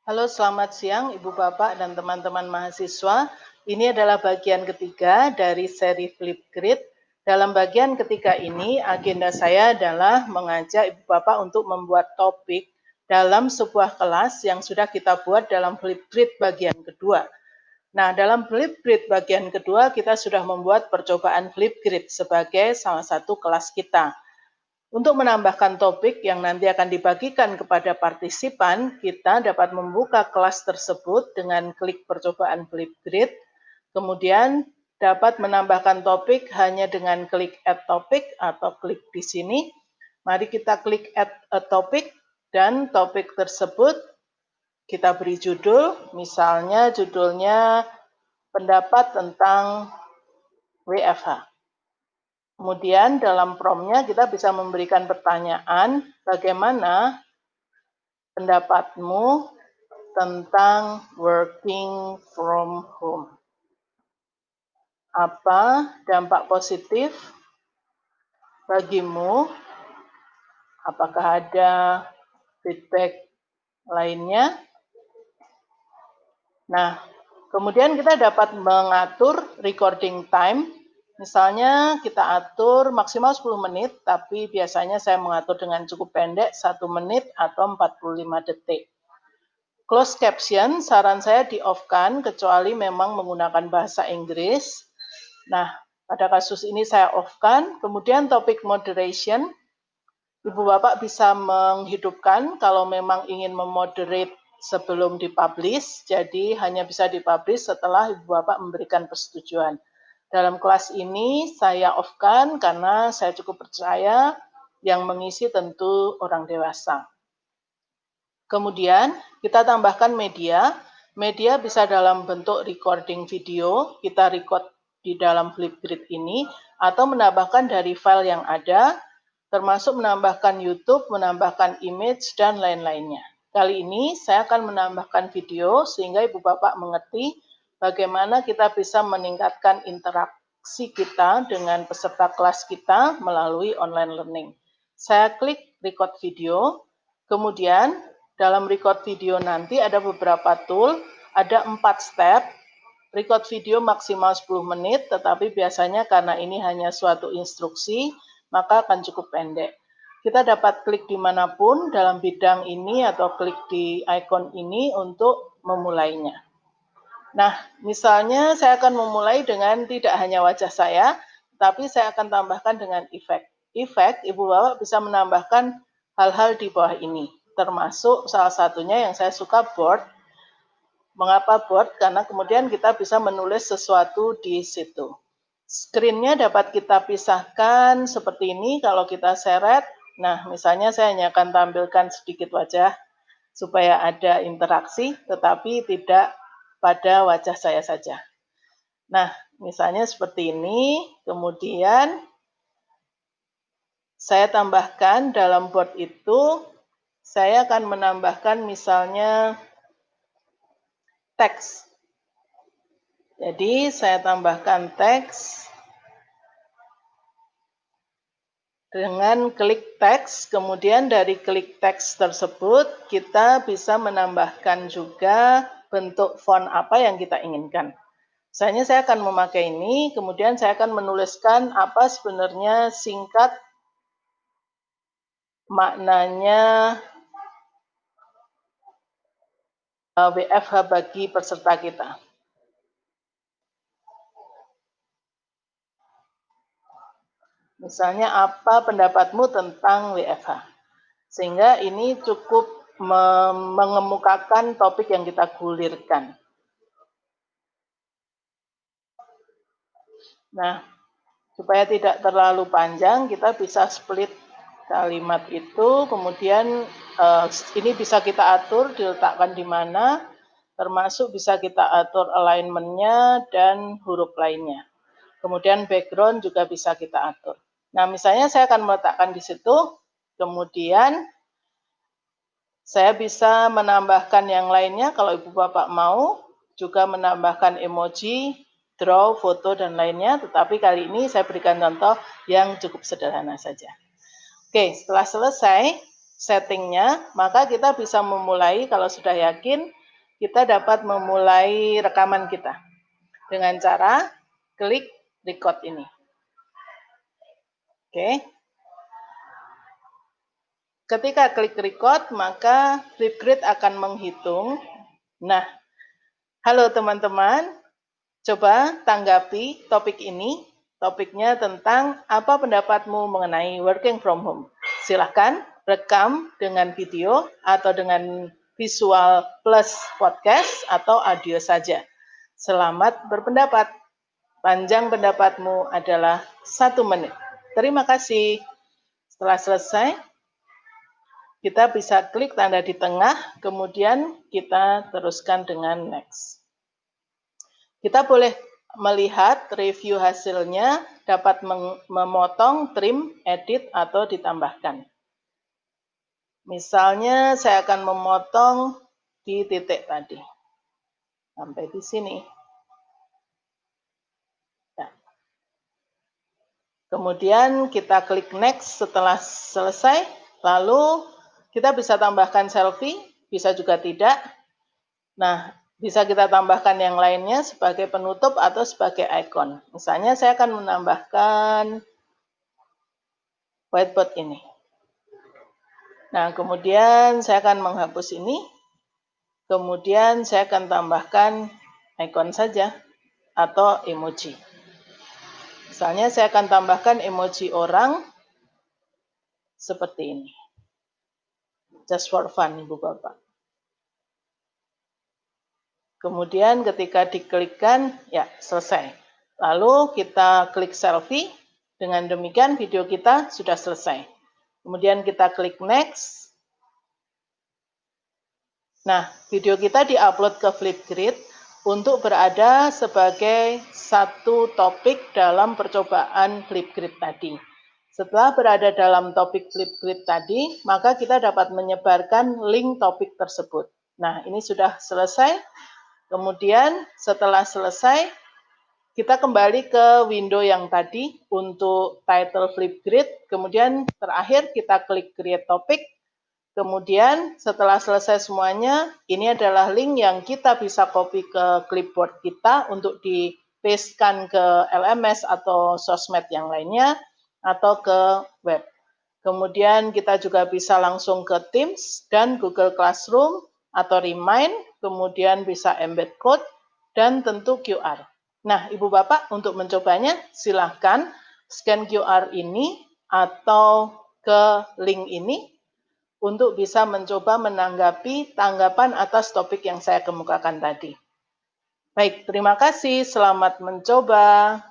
Halo, selamat siang Ibu Bapak dan teman-teman mahasiswa. Ini adalah bagian ketiga dari seri Flipgrid. Dalam bagian ketiga ini, agenda saya adalah mengajak Ibu Bapak untuk membuat topik dalam sebuah kelas yang sudah kita buat dalam Flipgrid bagian kedua. Nah, dalam Flipgrid bagian kedua, kita sudah membuat percobaan Flipgrid sebagai salah satu kelas kita. Untuk menambahkan topik yang nanti akan dibagikan kepada partisipan, kita dapat membuka kelas tersebut dengan klik percobaan Flipgrid, kemudian dapat menambahkan topik hanya dengan klik Add Topic atau klik di sini. Mari kita klik Add a Topic dan topik tersebut kita beri judul, misalnya judulnya pendapat tentang WFH. Kemudian dalam prompt-nya kita bisa memberikan pertanyaan, bagaimana pendapatmu tentang working from home? Apa dampak positif bagimu? Apakah ada feedback lainnya? Nah, kemudian kita dapat mengatur recording time. Misalnya kita atur maksimal 10 menit, tapi biasanya saya mengatur dengan cukup pendek, 1 menit atau 45 detik. Closed caption, saran saya di-off-kan, kecuali memang menggunakan bahasa Inggris. Nah, pada kasus ini saya off-kan. Kemudian topik moderation, Ibu Bapak bisa menghidupkan kalau memang ingin memoderate sebelum dipublish, jadi hanya bisa dipublish setelah Ibu Bapak memberikan persetujuan. Dalam kelas ini saya off-kan karena saya cukup percaya yang mengisi tentu orang dewasa. Kemudian kita tambahkan media. Media bisa dalam bentuk recording video, kita record di dalam Flipgrid ini, atau menambahkan dari file yang ada, termasuk menambahkan YouTube, menambahkan image, dan lain-lainnya. Kali ini saya akan menambahkan video sehingga Ibu Bapak mengerti bagaimana kita bisa meningkatkan interaksi kita dengan peserta kelas kita melalui online learning. Saya klik record video, kemudian dalam record video nanti ada beberapa tool, ada 4 step. Record video maksimal 10 menit, tetapi biasanya karena ini hanya suatu instruksi, maka akan cukup pendek. Kita dapat klik dimanapun dalam bidang ini atau klik di icon ini untuk memulainya. Nah, misalnya saya akan memulai dengan tidak hanya wajah saya, tapi saya akan tambahkan dengan efek. Efek, Ibu Bapak bisa menambahkan hal-hal di bawah ini, termasuk salah satunya yang saya suka board. Mengapa board? Karena kemudian kita bisa menulis sesuatu di situ. Screen-nya dapat kita pisahkan seperti ini kalau kita seret. Nah, misalnya saya hanya akan tampilkan sedikit wajah supaya ada interaksi, tetapi tidak pada wajah saya saja. Nah, misalnya seperti ini, kemudian saya tambahkan dalam board itu, saya akan menambahkan misalnya teks. Jadi saya tambahkan teks dengan klik teks, kemudian dari klik teks tersebut kita bisa menambahkan juga bentuk font apa yang kita inginkan. Misalnya saya akan memakai ini, kemudian saya akan menuliskan apa sebenarnya singkat maknanya WFH bagi peserta kita. Misalnya apa pendapatmu tentang WFH? Sehingga ini cukup mengemukakan topik yang kita gulirkan. Nah, supaya tidak terlalu panjang, kita bisa split kalimat itu, kemudian ini bisa kita atur, diletakkan di mana, termasuk bisa kita atur alignment-nya dan huruf lainnya. Kemudian background juga bisa kita atur. Nah, misalnya saya akan meletakkan di situ, kemudian saya bisa menambahkan yang lainnya kalau Ibu Bapak mau, juga menambahkan emoji, draw, foto, dan lainnya, tetapi kali ini saya berikan contoh yang cukup sederhana saja. Oke, setelah selesai, settingnya, maka kita bisa memulai, kalau sudah yakin, kita dapat memulai rekaman kita dengan cara klik record ini. Oke. Ketika klik record, maka Flipgrid akan menghitung. Nah, halo teman-teman, coba tanggapi topik ini. Topiknya tentang apa pendapatmu mengenai working from home. Silahkan rekam dengan video atau dengan visual plus podcast atau audio saja. Selamat berpendapat. Panjang pendapatmu adalah 1 menit. Terima kasih. Setelah selesai, kita bisa klik tanda di tengah, kemudian kita teruskan dengan next. Kita boleh melihat review hasilnya, dapat memotong, trim, edit, atau ditambahkan. Misalnya saya akan memotong di titik tadi. Sampai di sini. Ya. Kemudian kita klik next setelah selesai, lalu kita bisa tambahkan selfie, bisa juga tidak. Nah, bisa kita tambahkan yang lainnya sebagai penutup atau sebagai icon. Misalnya saya akan menambahkan whiteboard ini. Nah, kemudian saya akan menghapus ini. Kemudian saya akan tambahkan icon saja atau emoji. Misalnya saya akan tambahkan emoji orang seperti ini. Just for fun, Ibu Bapak. Kemudian ketika diklikkan, ya selesai. Lalu kita klik selfie. Dengan demikian video kita sudah selesai. Kemudian kita klik next. Nah, video kita diupload ke Flipgrid untuk berada sebagai satu topik dalam percobaan Flipgrid tadi. Setelah berada dalam topik Flipgrid tadi, maka kita dapat menyebarkan link topik tersebut. Nah, ini sudah selesai. Kemudian setelah selesai, kita kembali ke window yang tadi untuk title Flipgrid. Kemudian terakhir kita klik create topic. Kemudian setelah selesai semuanya, ini adalah link yang kita bisa copy ke clipboard kita untuk di-pastekan ke LMS atau sosmed yang lainnya atau ke web. Kemudian kita juga bisa langsung ke Teams dan Google Classroom atau Remind, kemudian bisa embed code dan tentu QR. Nah, Ibu Bapak untuk mencobanya silahkan scan QR ini atau ke link ini untuk bisa mencoba menanggapi tanggapan atas topik yang saya kemukakan tadi. Baik, terima kasih. Selamat mencoba.